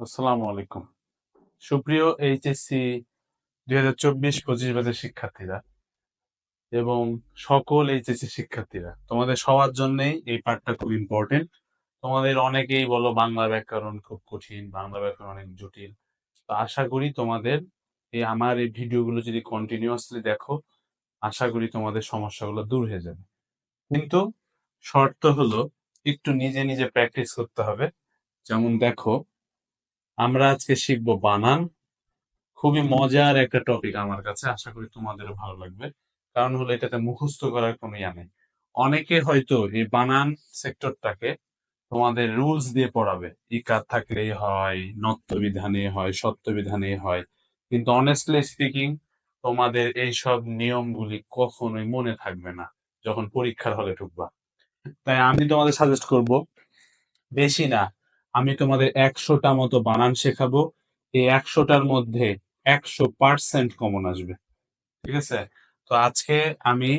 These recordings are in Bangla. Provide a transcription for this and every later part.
আসসালামু আলাইকুম। সুপ্রিয় এইচএসসি 2024-25 ব্যাচের শিক্ষার্থীরা এবং সকল এইচএসসি শিক্ষার্থীরা, তোমাদের সবার জন্যই এই পাঠটা খুব ইম্পর্টেন্ট। তোমাদের অনেকেই বলো বাংলা ব্যাকরণ খুব কঠিন, বাংলা ব্যাকরণ অনেক জটিল। তো আশা করি তোমাদের আমার এই ভিডিওগুলো যদি কন্টিনিউয়াসলি দেখো, আশা করি তোমাদের সমস্যাগুলো দূর হয়ে যাবে। কিন্তু শর্ত হলো একটু নিজে নিজে প্র্যাকটিস করতে হবে। যেমন দেখো, আমরা আজকে শিখবো বানান। খুবই মজার একটা টপিক আমার কাছে, আশা করি তোমাদেরও ভালো লাগবে। কারণ হলো এটাতে মুখস্থ করার কোনো ইয়া নেই। অনেকে হয়তো এই বানান সেক্টরটাকে তোমাদের রুলস দিয়ে পড়াবে, ইকার থাকলেই হয়, নত্ব বিধানে হয়, সত্য বিধানে হয়। কিন্তু অনেস্টলি স্পিকিং, তোমাদের এইসব নিয়মগুলি কখনোই মনে থাকবে না যখন পরীক্ষার হলে ঢুকবা। তাই আমি তোমাদের সাজেস্ট করব, বেশি না, আমি তোমাদের 100টা মতো বানান শেখাবো। এই 100টার মধ্যে 100% কমন আসবে। ঠিক আছে? তো আজকে আমি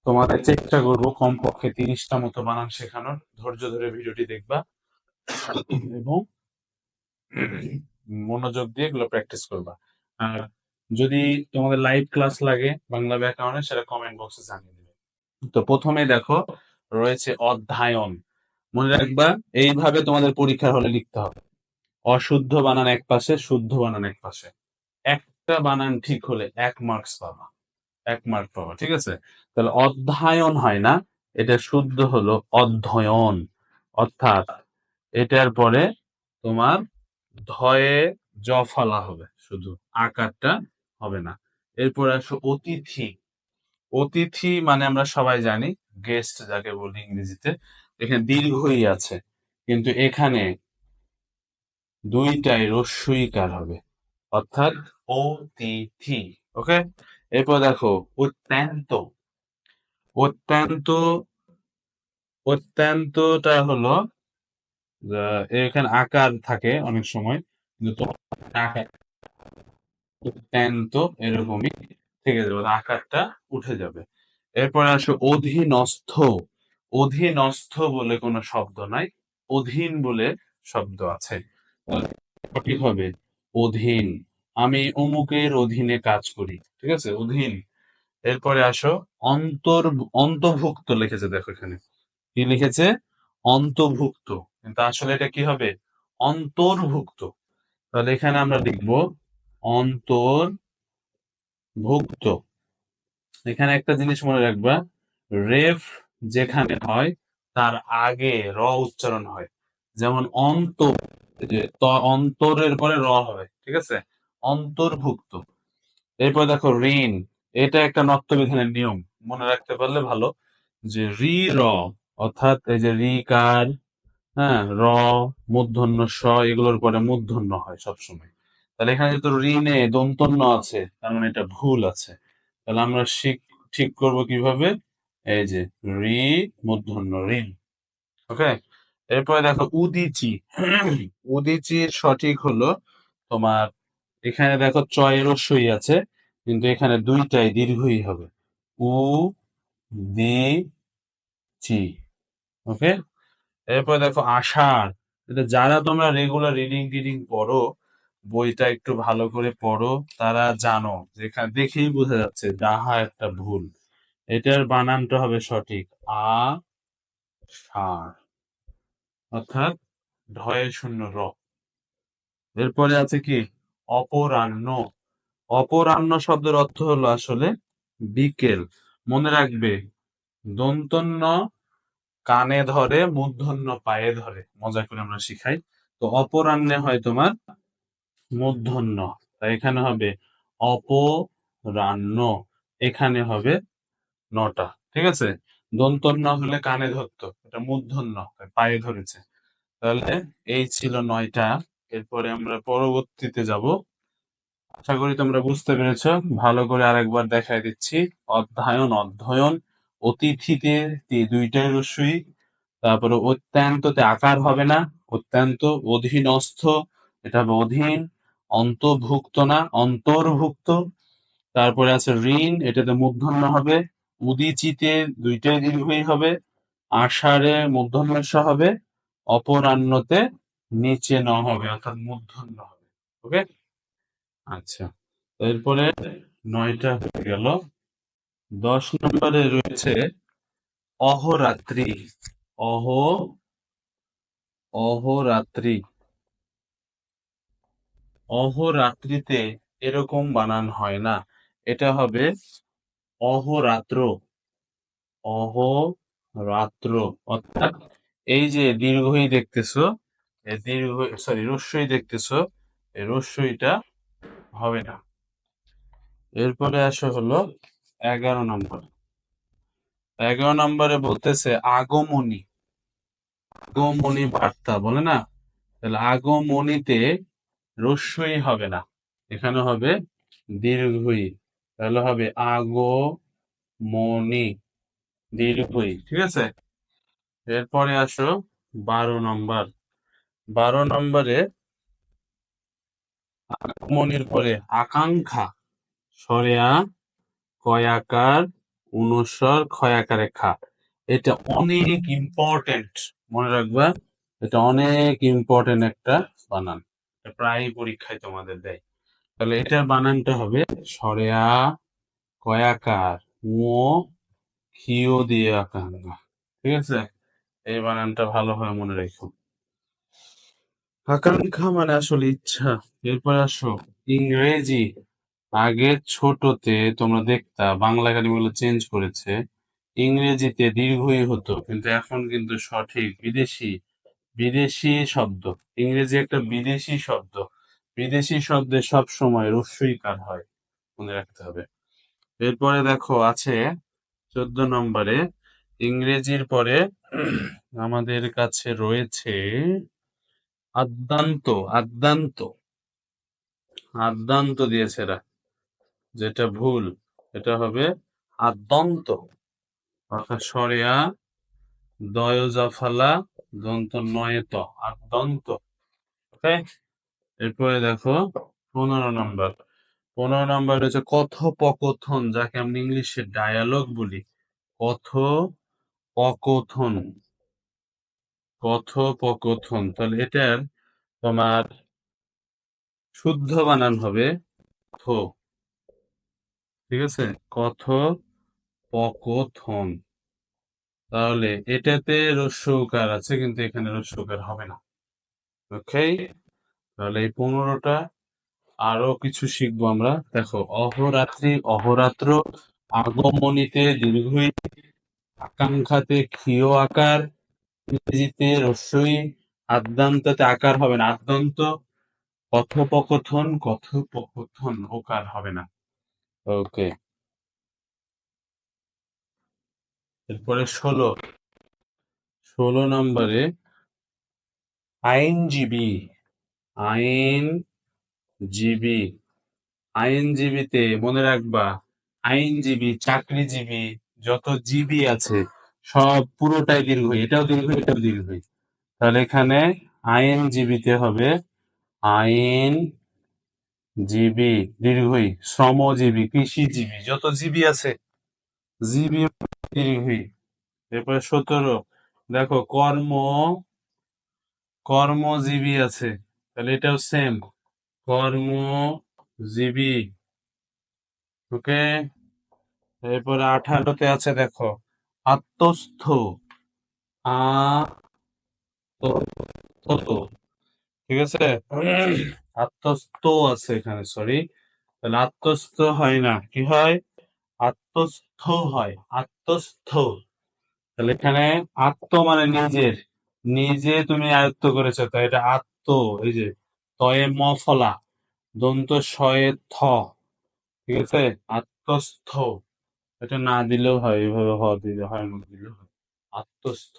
তোমাদের চেষ্টা করব কমপক্ষে 30টা মতো বানান শেখানোর। ধৈর্য ধরে ভিডিওটি দেখবা এবং মনোযোগ দিয়ে এগুলো প্র্যাকটিস করবা। আর যদি তোমাদের লাইভ ক্লাস লাগে বাংলা ব্যাকরণে, সেটা কমেন্ট বক্সে জানিয়ে দিবে। তো প্রথমে দেখো, রয়েছে অধ্যায়ন। মনে রাখবা, এইভাবে তোমাদের পরীক্ষার হলে লিখতে হবে। অশুদ্ধ বানান এক পাশে, শুদ্ধ বানান এক পাশে। একটা বানান ঠিক হলে 1 মার্কস পাবা, 1 মার্ক পাবা। ঠিক আছে? তাহলে অধ্যায়ন হয় না, এটা শুদ্ধ হলো অধ্যয়ন। অর্থাৎ এটার পরে তোমার ধয়ে জ ফলা হবে, শুধু আকারটা হবে না। এরপর আসো অতিথি। অতিথি মানে আমরা সবাই জানি গেস্ট যাকে বলি ইংরেজিতে। এখানে দীর্ঘই আছে, কিন্তু এখানে দুইটাই রস্যইকার হবে, অর্থাৎ অতিথি। ওকে? এরপর দেখো অত্যন্ত। অত্যন্ত, অত্যন্তটা হলো এখানে আকার থাকে অনেক সময়, কিন্তু তোমার আকার অত্যন্ত এরকমই থেকে যাবে, আকারটা উঠে যাবে। এরপরে আসো অধীনস্থ। অধীনস্থ বলে কোনো শব্দ নাই, অধীন বলে শব্দ আছে। সঠিক হবে অধীন। আমি অমুকের অধীনে কাজ করি। ঠিক আছে? অধীন। এরপরে আসো অন্তর, অন্তর্ভুক্ত লিখেছে, দেখো এখানে কি লিখেছে, অন্তর্ভুক্ত, কিন্তু আসলে এটা কি হবে, অন্তর্ভুক্ত। তাহলে এখানে আমরা লিখবো অন্তর্ভুক্ত। এখানে একটা জিনিস মনে রাখবা, রেফ যেখানে হয় তার আগে র উচ্চারণ হয়। যেমন অন্ত, যে অন্তরের পরে র হবে। ঠিক আছে? অন্তর্ভুক্ত। এরপর দেখো ঋণ। এটা একটা নত্যবিধানের নিয়ম, মনে রাখতে পারলে ভালো। যে রি র, অর্থাৎ এই যে রি কার, হ্যাঁ, র, মূর্ধন্য স, এগুলোর পরে মূর্ধন্য হয় সবসময়। তাহলে এখানে যেহেতু ঋণে দন্তন্য আছে, তার মানে এটা ভুল আছে। তাহলে আমরা ঠিক করব কিভাবে, এই যে রি মূর্ধন্য ঋণ। ওকে? এরপরে দেখো উদিচি। উদিচির সঠিক হলো তোমার, এখানে দেখো চয়ের রস্যই আছে, কিন্তু এখানে দুইটাই দীর্ঘই হবে, উ দি চি। ওকে? এরপর দেখো আষাঢ়। এটা যারা তোমরা রেগুলার রিডিং টিডিং পড়ো, বইটা একটু ভালো করে পড়ো, তারা জানো যে এখানে দেখেই বোঝা যাচ্ছে ডাহা একটা ভুল। এটার বানানটা হবে সঠিক আ ষাঁড়, অর্থাৎ ঢয়ে শূন্য র। এরপরে আছে কি অপরাহ্ন। অপরাহ্ন শব্দের অর্থ হলো আসলে বিকেল। মনে রাখবে, দন্তন্য কানে ধরে, মূর্ধন্য পায়ে ধরে, মজা করে আমরা শিখাই। তো অপরাহ্নে হয় তোমার মূর্ধন্য, তাই এখানে হবে অপরাহ্ন। এখানে হবে নটা। ঠিক আছে? দন্তন্য হলে কানে ধরতো, এটা মূর্ধন্য, তাই পায়ে ধরেছে। তাহলে এই ছিল 9টা। এরপরে আমরা পরবর্তীতে যাব। আশা করি তোমরা বুঝতে পেরেছো। ভালো করে আরেকবার দেখাই দিচ্ছি। অধ্যায়ন, অধ্যয়ন। অতিথিতে দুইটাই রস্যই। তারপরে অত্যন্ততে আকার হবে না, অত্যন্ত। অধীনস্থ, এটা হবে অধীন। অন্তর্ভুক্ত না, অন্তর্ভুক্ত। তারপরে আছে ঋণ, এটাতে মূর্ধন্য হবে। উদিচিতে দুইটাই দীর্ঘই হবে। আষাঢ়ে মূর্ধন্য ষ হবে। অপরাহ্নতে নিচে ন হবে, অর্থাৎ মূর্ধন্য হবে। ওকে, আচ্ছা। এরপরে 9টা হয়ে গেল। 10 নম্বরে রয়েছে অহরাত্রি। অহ অহরাত্রি। অহরাত্রিতে এরকম বানান হয় না, এটা হবে অহরাত্র। অহরাত্র, অর্থাৎ এই যে দীর্ঘই দেখতেছো, এই দীর্ঘ, সরি, রস্যই দেখতেছো, এই রস্যইটা হবে না। এরপরে আসো হলো 11 নম্বর। 11 নম্বরে বলতেছে আগমনী। আগমনী বার্তা বলে না, তাহলে আগমনীতে রস্যই হবে না, এখানে হবে দীর্ঘই। তাহলে হবে আগমনী, দীর্ঘই। ঠিক আছে, এরপরে আসো 12 নম্বর। 12 নম্বরে আগমনীর পরে আকাঙ্ক্ষা, সরেয়া কয়াকার অনুস্বর ক্ষয়াকারে খা। এটা অনেক ইম্পর্টেন্ট, মনে রাখবা, এটা অনেক ইম্পর্টেন্ট একটা বানান, এটা প্রায় পরীক্ষায় তোমাদের দেয়। তাহলে এটার বানানটা হবে সরেয়া কয়াকার ও ক্ষিয় দিয়ে আকাঙ্ক্ষা। ঠিক আছে, এই বানানটা ভালোভাবে মনে রেখো। আকাঙ্ক্ষা মানে আসলে ইচ্ছা। এরপর আসো ইংরেজি। আগে ছোটতে তোমরা দেখতা, বাংলা একাডেমি গুলো চেঞ্জ করেছে, ইংরেজিতে দীর্ঘই হতো, কিন্তু এখন কিন্তু সঠিক বিদেশি, বিদেশি শব্দ। ইংরেজি একটা বিদেশি শব্দ, বিদেশি শব্দে সব সময় রস্যইকার হয়, মনে রাখতে হবে। এরপরে দেখো আছে 14 নম্বরে ইংরেজির পরে আমাদের কাছে রয়েছে আদ্যান্ত। আদ্যান্ত, আদ্যান্ত দিয়েছে এরা, যেটা ভুল। এটা হবে আদ্যন্ত, অর্থাৎ সরেয়া দয়জাফালা দন্ত নয়েত, আদ্যন্ত। ওকে, এরপরে দেখো 15 নম্বর। 15 নম্বর হচ্ছে কথোপকথন, যাকে আমরা ইংলিশে ডায়ালগ বলি। কথোপকথন, কথোপকথন। তাহলে এটার তোমার শুদ্ধ বানান হবে থ। ঠিক আছে, কথোপকথন। তাহলে এটাতে রস্য উকার আছে, কিন্তু এখানে রস্য উকার হবে না। ওকে, তাহলে এই 15টা, আরো কিছু শিখবো আমরা। দেখো, অহরাত্রি, অহরাত্র, আগমনীতে দীর্ঘই, আকাঙ্ক্ষাতে ক্ষীয় আকার, ইংরেজিতে রস্যই, আদ্যান্ততে আকার হবে না, আদ্যন্ত, কথোপকথন, কথোপকথন ওকার হবে না। ওকে, এরপরে 16 নম্বরে আইনজীবী। আইনজীবী, আইনজীবীতে মনে রাখবা, আইনজীবী, চাকরিজীবী, যত জীবী আছে সব পুরোটাই দীর্ঘই, এটাও দীর্ঘই, এটাও দীর্ঘই। তাহলে এখানে আইনজীবীতে হবে আইনজীবী, দীর্ঘই। শ্রমজীবী, কৃষিজীবী, যত জীবী আছে, জীবী দীর্ঘই। এরপরে 17, দেখো কর্মজীবী আছে, তাহলে এটাও সেম, কর্মজীবী। ওকে, এরপরে 18তে আছে দেখো আত্মস্থ। আ তো, ঠিক আছে, আত্মস্থ আছে এখানে, সরি। তাহলে আত্মস্থ হয় না, কি হয়? আত্মস্থ হয়, আত্মস্থ। তাহলে এখানে আত্ম মানে নিজের, নিজে তুমি আয়ত্ত করেছো, তাই এটা আত্ম। এই যে তয়ে ম ফলা, দন্ত শয়ে থ। ঠিক আছে, আত্মস্থ। এটা না দিলেও হয়, এইভাবে হ দিলে হয়, না দিলেও হয়, আত্মস্থ।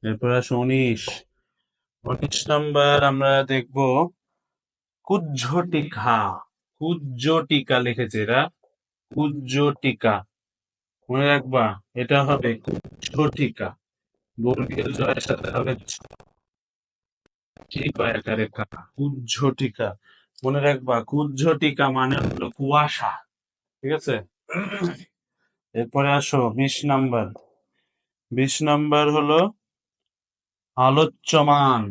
এরপর আসো 19। 19 নম্বর আমরা দেখবো কুজ্ঝ টিকা। কুজ্জ টিকা লিখেছে এরা, কুজ্জ টিকা। মনে রাখবা, এটা হবে কুজ্ঝ টিকা, বর্গীয় জয়ের সাথে হবে আকারে কা, কুজ্ঝ টিকা। মনে রাখবা, কুজ্ঝ টিকা মানে হলো কুয়াশা। ঠিক আছে, এরপরে আসো 20 নম্বর। 20 নম্বর হলো আলোচ্যমান।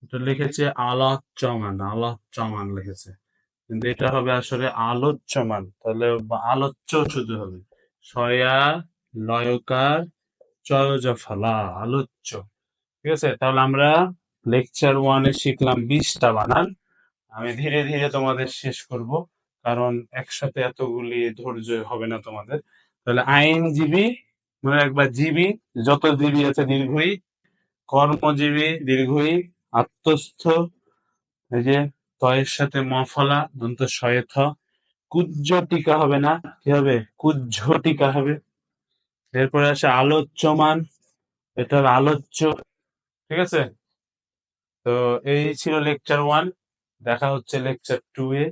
এটা লিখেছে আলোচ্যমান লিখেছে, কিন্তু এটা হবে আসলে আলোচ্যমান, তাহলে আলোচ্য শুধু হবে, সয়া লয়কার চয়জ ফলা, আলোচ্য। ঠিক আছে, তাহলে আমরা লেকচার 1-এ শিখলাম 20টা বানান। আমি ধীরে ধীরে তোমাদের শেষ করব, কারণ একসাথে এতগুলি ধৈর্য হবে না তোমাদের। তাহলে আইনজীবী, মনে রাখবা জীবী, যত জীবী আছে দীর্ঘই, কর্মজীবী দীর্ঘই, আত্মস্থ, এই যে তয়ের সাথে মফলা দন্ত শয়ে থ, কুজ্জ টিকা হবে না, কি হবে, কুজ্জ টিকা হবে। এরপরে আসে আলোচ্যমান, এটার আলোচ্য। ঠিক আছে, তো এই ছিল লেকচার 1। দেখা হচ্ছে লেকচার 2-এ।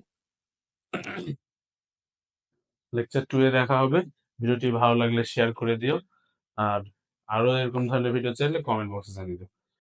লেকচার 2-এ দেখা হবে। ভিডিওটি ভালো লাগলে শেয়ার করে দিও, আর আরো এরকম ধরনের ভিডিও চাইলে কমেন্ট বক্সে জানিয়ে দিও।